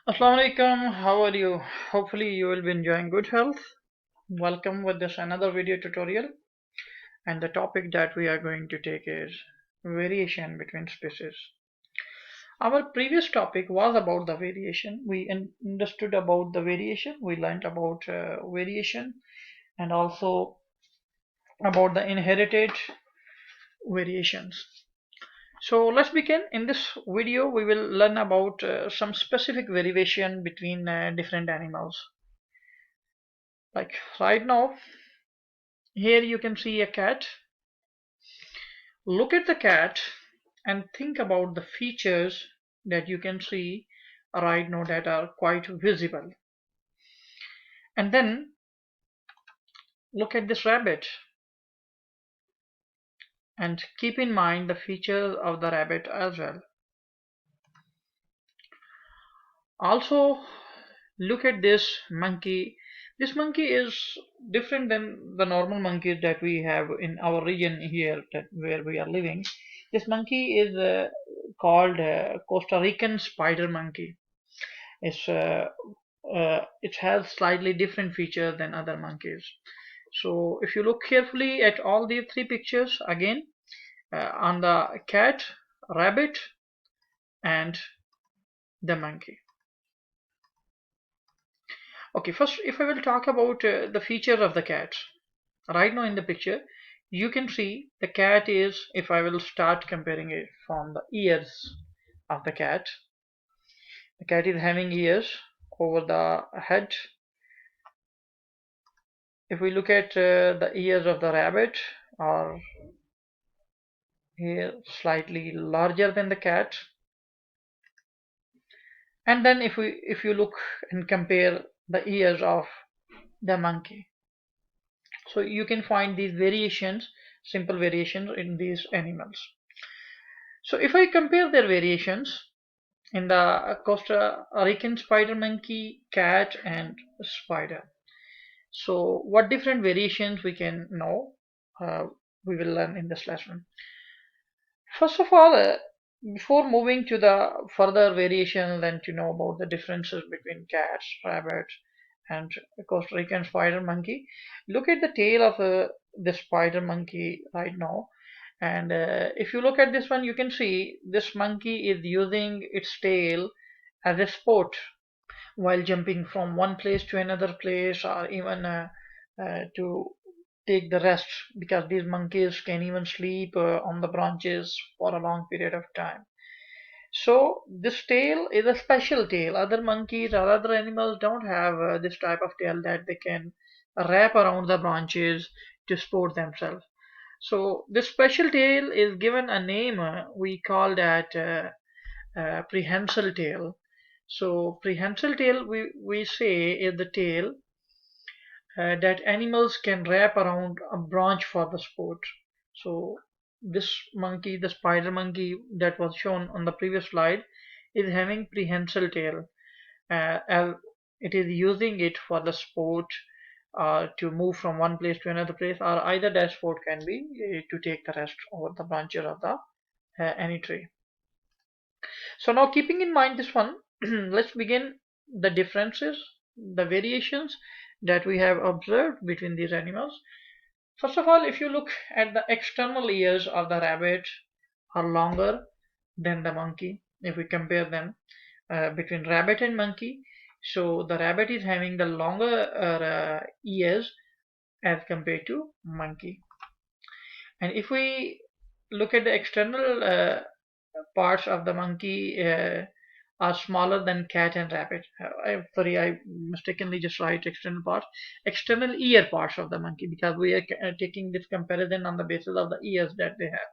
Assalamu alaikum, how are you? Hopefully you will be enjoying good health. Welcome with this another video tutorial, and the topic that we are going to take is variation between species. Our previous topic was about the variation. We understood about the variation, we learned about variation, and also about the inherited variations. So let's begin. In this video we will learn about some specific variation between different animals. Like right now, here you can see a cat. Look at the cat and think about the features that you can see right now that are quite visible. And then look at this rabbit and keep in mind the features of the rabbit as well. Also, look at this monkey. This monkey is different than the normal monkeys that we have in our region here where we are living. This monkey is called Costa Rican spider monkey. It has slightly different features than other monkeys. So if you look carefully at all these three pictures again, on the cat, rabbit, and the monkey. Okay, first, if I will talk about the features of the cat, right now in the picture, you can see the cat is, if I will start comparing it from the ears of the cat is having ears over the head. If we look at the ears of the rabbit, are here slightly larger than the cat. And then if you look and compare the ears of the monkey, so you can find these variations, simple variations in these animals. So if I compare their variations in the Costa Rican spider monkey, cat, and spider, so what different variations we can know, uh, we will learn in this lesson. First of all, before moving to the further variations and to know about the differences between cats, rabbits, and Costa Rican spider monkey, look at the tail of the spider monkey right now. And if you look at this one, you can see this monkey is using its tail as a sport while jumping from one place to another place, or even to take the rest, because these monkeys can even sleep on the branches for a long period of time. So this tail is a special tail. Other monkeys or other animals don't have this type of tail that they can wrap around the branches to support themselves. So this special tail is given a name. We call that prehensile tail. So prehensile tail, we say, is the tail that animals can wrap around a branch for the sport. So this monkey, the spider monkey that was shown on the previous slide, is having prehensile tail. As it is using it for the sport, to move from one place to another place, or either that sport can be to take the rest over the branches of the any tree. So now, keeping in mind this one, let's begin the differences, the variations that we have observed between these animals. First of all, if you look at the external ears of the rabbit are longer than the monkey. If we compare them between rabbit and monkey, so the rabbit is having the longer ears as compared to monkey. And if we look at the external parts of the monkey are smaller than cat and rabbit. Sorry, I mistakenly just write external parts. External ear parts of the monkey, because we are taking this comparison on the basis of the ears that they have.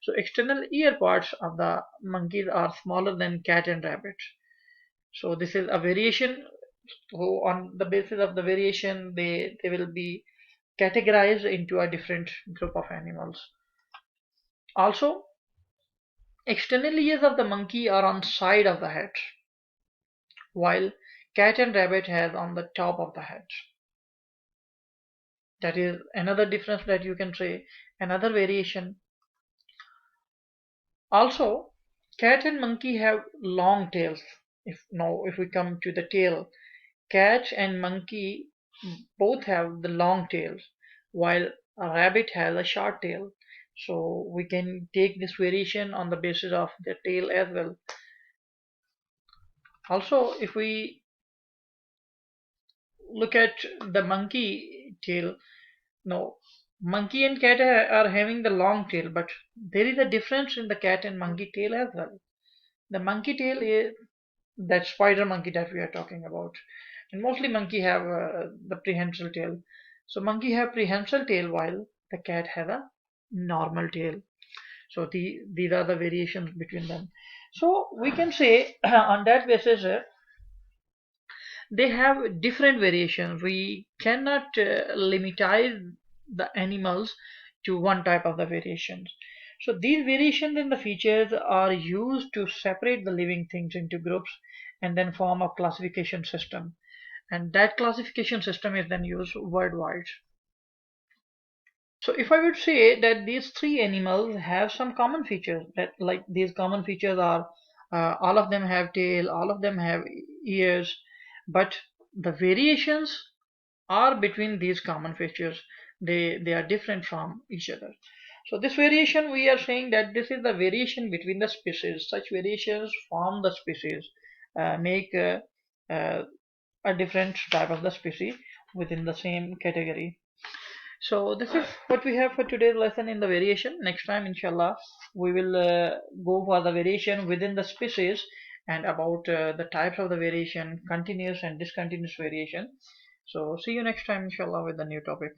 So external ear parts of the monkeys are smaller than cat and rabbit. So this is a variation. So on the basis of the variation, they will be categorized into a different group of animals. Also, external ears of the monkey are on side of the head, while cat and rabbit has on the top of the head. That is another difference that you can say, another variation. Also, cat and monkey have long tails If we come to the tail, cat and monkey both have the long tails, while a rabbit has a short tail. So we can take this variation on the basis of the tail as well. Also, if we look at the monkey tail, no, monkey and cat are having the long tail, but there is a difference in the cat and monkey tail as well. The monkey tail is that spider monkey that we are talking about, and mostly monkey have the prehensile tail. So monkey have prehensile tail while the cat has a normal tail. So these are the variations between them. So we can say on that basis they have different variations. We cannot limitize the animals to one type of the variations. So these variations in the features are used to separate the living things into groups and then form a classification system. And that classification system is then used worldwide. So if I would say that these three animals have some common features, that like these common features are all of them have tail, all of them have ears, but the variations are between these common features. They are different from each other. So this variation, we are saying that this is the variation between the species. Such variations form the species, make a different type of the species within the same category. So this is what we have for today's lesson in the variation. Next time, inshallah, we will go for the variation within the species and about the types of the variation, continuous and discontinuous variation. So see you next time, inshallah, with a new topic.